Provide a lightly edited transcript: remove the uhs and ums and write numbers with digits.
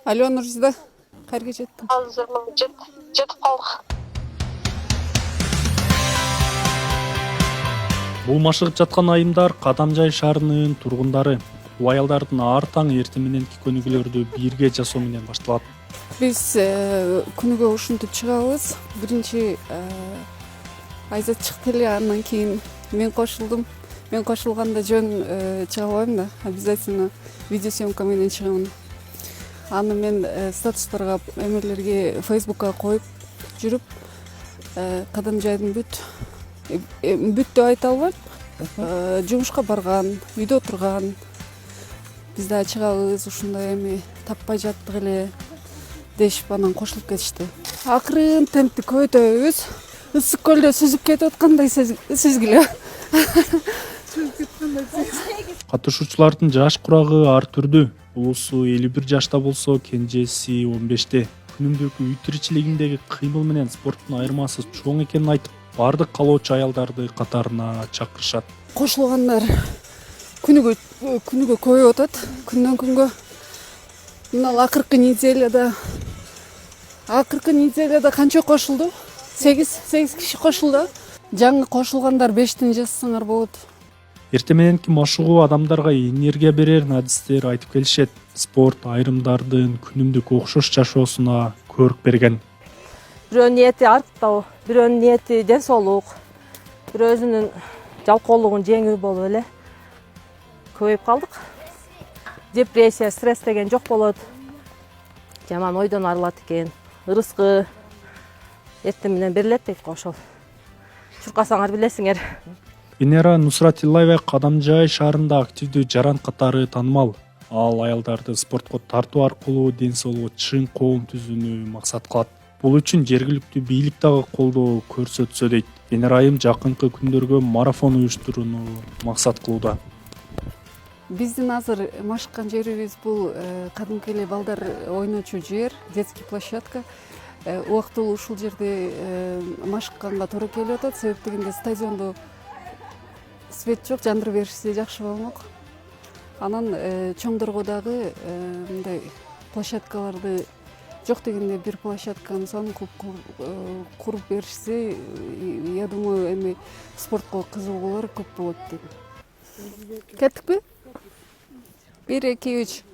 Алло, Нурзида, кайерге жеттиң? Азыр жетип калдык. Бул машыгып жаткан айымдар Кадамжай шаарынын тургундары. Бул аялдардын ар таң эртең мененки көнүгүүлөрдү бирге жасоо менен башталат. Биз күнүгө ушинтип чыгабыз. Биринчи Айзат чыкты эле, андан кийин мен кошулдум. Мен кошулганда жөн чыга албайм да, обязательно видеосъемка менен чыгамын. Аны мен статустарга, эмелерге, Facebookка коюп жүрүп, Кадамжайдын бүт деп айта албайм. Жумушка барган, үйдө отурган, биз да чыгабыз, ушундай эми таппай жаттык эле дешип анан кошулуп кетишти. Акырын темпти көбөйтөбүз. Ысык көлдө сүзүп кетип аткандай сүзгүлө. Катышуучулардын жаш курагы ар түрдүү. Улусу 51 жашта болсо, кенжеси 15те. Күнүмдүк үй тиричилигиндеги кыймыл менен спорттун айырмасы чоң экенин айтып, бардык калоочу аялдарды катарына чакырышат. Кошулгандар күнүгө көбөйүп атат, күндөн күнгө. Мына акыркы неделяда канча кошулду? 8 киши кошулду. Жаңы кошулгандар 5тен жазсаңар болот. Эртең мененки машыгуу адамдарга энергия берер адистер айтып келишет. Спорт айрымдардын күнүмдүк окшош жашоосуна көрк берген. Бирөөнүн ниети арыктоо, бирөөнүн ниети ден соолук, бирөө өзүнүн жалкоолугун жеңүү болуп эле көбөйүп калдык. Депрессия, стресс деген жок болот. Жаман ойдон арылат экен. Ырыскы эртең менен берилет дейт ошол. Чуркасаңар билесиңер. Венера Нусратиллаева Кадамжай шаарында активдүү жаран катары таанымал. Ал аялдарды спортко тартуу аркылуу ден соолугу чың коом түзүүнү максат кылат. Бул үчүн жергиликтүү бийлик дагы колдоо көрсөтсө дейт. Венера айым жакынкы күндөргө марафон уюштурууну максат кылууда. Биздин азыр машыккан жерибиз бул кадимки эле балдар ойночу жер, детский площадка. Убактылуу ушул жерде машыкканга туура келип атат. Себеп дегенде стадиондо свет жок, жандырып беришсе жакшы болмок. Анан чоңдорго дагы мындай площадкаларды жок дегенде бир площадканы сонун куруп беришсе, я думаю, эми спортко кызыгуулар көп болот дейм. Кеттикпи? 1, 2, 3.